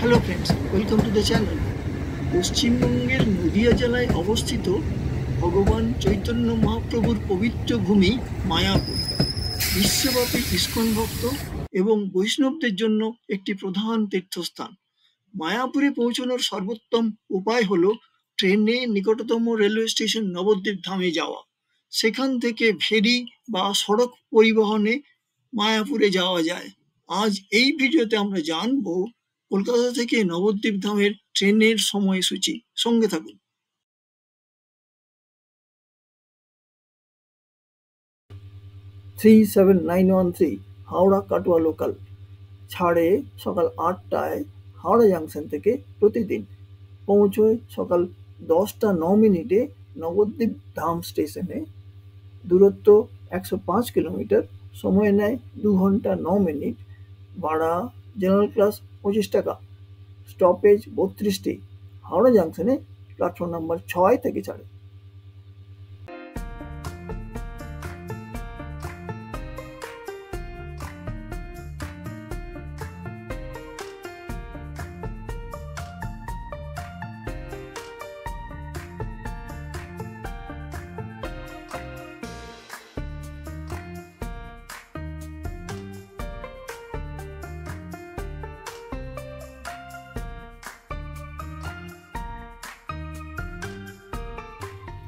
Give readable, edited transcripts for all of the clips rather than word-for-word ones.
Hello friends, welcome to the channel. পশ্চিমবঙ্গের নদিয়া জেলায় অবস্থিত ভগবান চৈতন্য মহাপ্রভুর পবিত্র ভূমি মায়াপুর বিশ্বব্যাপী ইস্কন ভক্ত এবং বৈষ্ণবদের জন্য একটি প্রধান তীর্থস্থান। মায়াপুরে পৌঁছানোর সর্বোত্তম উপায় হলো ট্রেনে নিকটতম রেলওয়ে স্টেশন নবদ্বীপ ধামে যাওয়া। সেখান থেকে ফেরি বা সড়ক পরিবহনে মায়াপুরে যাওয়া যায়। আজ এই ভিডিওতে আমরা জানবো কলকাতা থেকে নবদ্বীপ ধামের ট্রেনের সময়সূচি। সঙ্গে থাকুন। 37913 হাওড়া কাটোয়া লোকাল ছাড়ে সকাল 8টায় হাওড়া জাংশন থেকে প্রতিদিন, পৌঁছয় সকাল 10টা 9 মিনিটে নবদ্বীপ ধাম স্টেশনে। দূরত্ব 105 কিলোমিটার, সময় নেয় 2 ঘন্টা 9 মিনিট। ভাড়া জেনারেল ক্লাস 25 টাকা। স্টপেজ 32টি। হাওড়া জাংশনে প্ল্যাটফর্ম নাম্বার 6 থেকে ছাড়ে।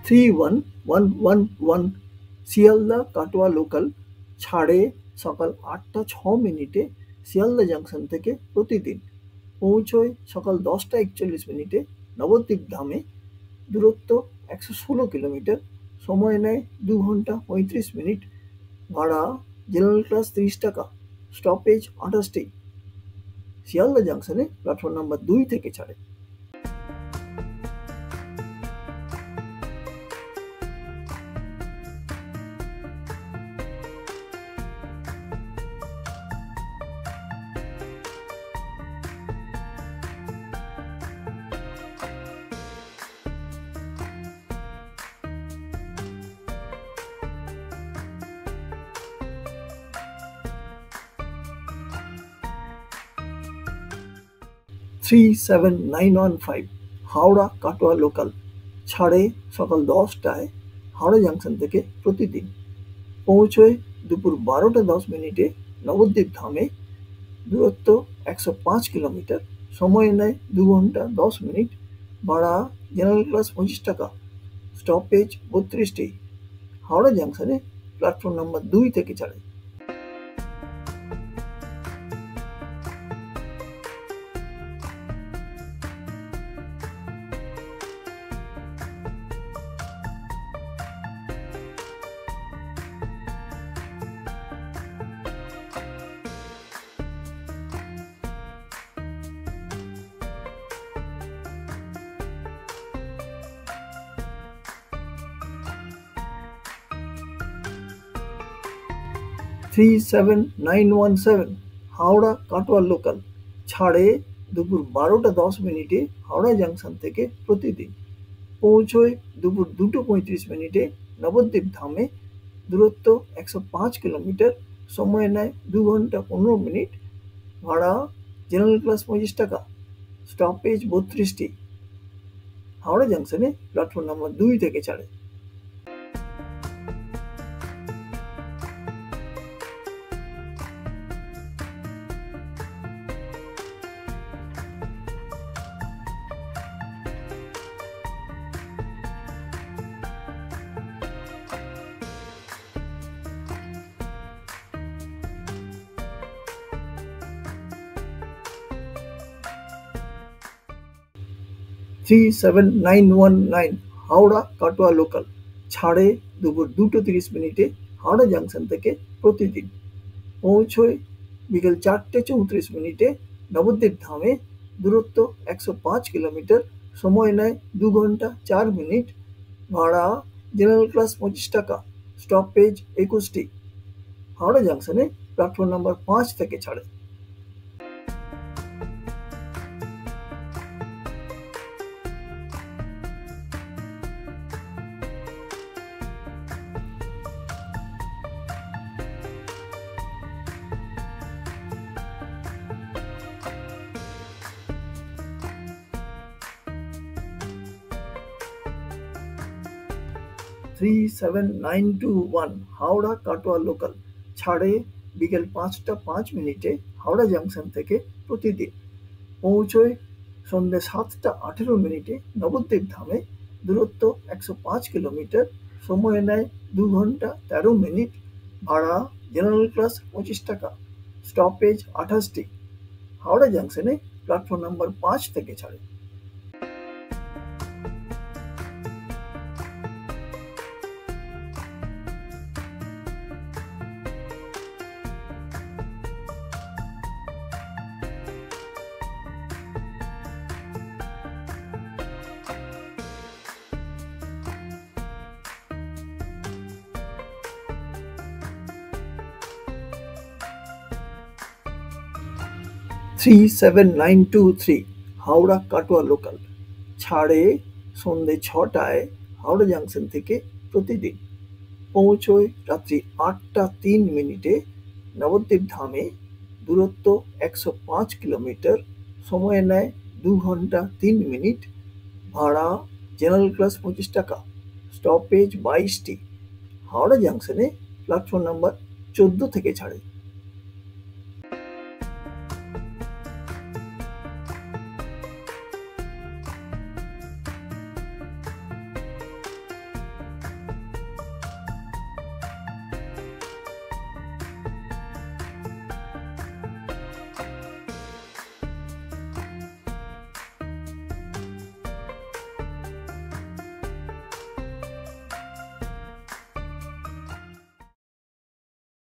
Three one one one one Sealdah Katwa local ছাড়ে সকাল 8টা 6 মিনিটে শিয়ালদা জাংশন থেকে প্রতিদিন, পৌঁছয় সকাল 10টা 41 মিনিটে নবদ্বীপ ধামে। দূরত্ব 116 কিলোমিটার, সময় নেয় 2 ঘন্টা 35 মিনিট। ভাড়া জেনারেল ক্লাস 30 টাকা। স্টপেজ 28টি। শিয়ালদা জাংশনে প্ল্যাটফর্ম নাম্বার 2 থেকে ছাড়ে। Three seven nine one five Howrah Katwa local ছাড়ে সকাল 10টায় হাওড়া জাংশন থেকে প্রতিদিন, পৌঁছয় দুপুর 12টা 10 মিনিটে নবদ্বীপ ধামে। দূরত্ব 105 কিলোমিটার, সময় নেয় 2 ঘন্টা 10 মিনিট। ভাড়া জেনারেল ক্লাস 25 টাকা। স্টপেজ 32টি। হাওড়া জাংশনে প্ল্যাটফর্ম নাম্বার 2 থেকে ছাড়ে। Three seven nine one seven Howrah Katwa local ছাড়ে দুপুর 12টা 10 মিনিটে হাওড়া জাংশন থেকে প্রতিদিন, পৌঁছয় দুপুর 2টা 35 মিনিটে নবদ্বীপ ধামে। দূরত্ব 105 কিলোমিটার, সময় নেয় 2 ঘন্টা 15 মিনিট। ভাড়া জেনারেল ক্লাস 25 টাকা। স্টপেজ 32টি। হাওড়া জাংশনে প্ল্যাটফর্ম নাম্বার 2 থেকে ছাড়ে। Three seven nine one nine Howrah Katwa local ছাড়ে দুপুর 2টা 30 মিনিটে হাওড়া জাংশন থেকে প্রতিদিন, পৌঁছয় বিকেল 4টা 34 মিনিটে নবদ্বীপ ধামে। দূরত্ব 105 কিলোমিটার, সময় নেয় 2 ঘন্টা 4 মিনিট। ভাড়া জেনারেল ক্লাস 25 টাকা। স্টপেজ 21টি। হাওড়া জাংশনে প্ল্যাটফর্ম নাম্বার 5 থেকে ছাড়ে। 37921 হাওড়া কাটোয়া লোকাল ছাড়ে বিকেল 5টা 5 মিনিটে হাওড়া জাংশন থেকে প্রতিদিন, পৌঁছয় সন্ধ্যে 7টা 18 মিনিটে নবদ্বীপ ধামে, দূরত্ব 105 কিলোমিটার, সময় নেয় 2 ঘন্টা 13 মিনিট, ভাড়া জেনারেল ক্লাস 25 টাকা, স্টপেজ 28টি, হাওড়া জাংশনে প্ল্যাটফর্ম নাম্বার 5 থেকে ছাড়ে। Three seven nine two three Howrah Katwa local ছাড়ে সন্ধ্যে 6টায় হাওড়া জাংশন থেকে প্রতিদিন, পৌঁছয় রাত্রি 8টা 3 মিনিটে নবদ্বীপ ধামে, দূরত্ব 105 কিলোমিটার, সময় নেয় 2 ঘন্টা 3 মিনিট, ভাড়া জেনারেল ক্লাস 25 টাকা, স্টপেজ 22টি, হাওড়া জাংশনে প্ল্যাটফর্ম নাম্বার 14 থেকে ছাড়ে।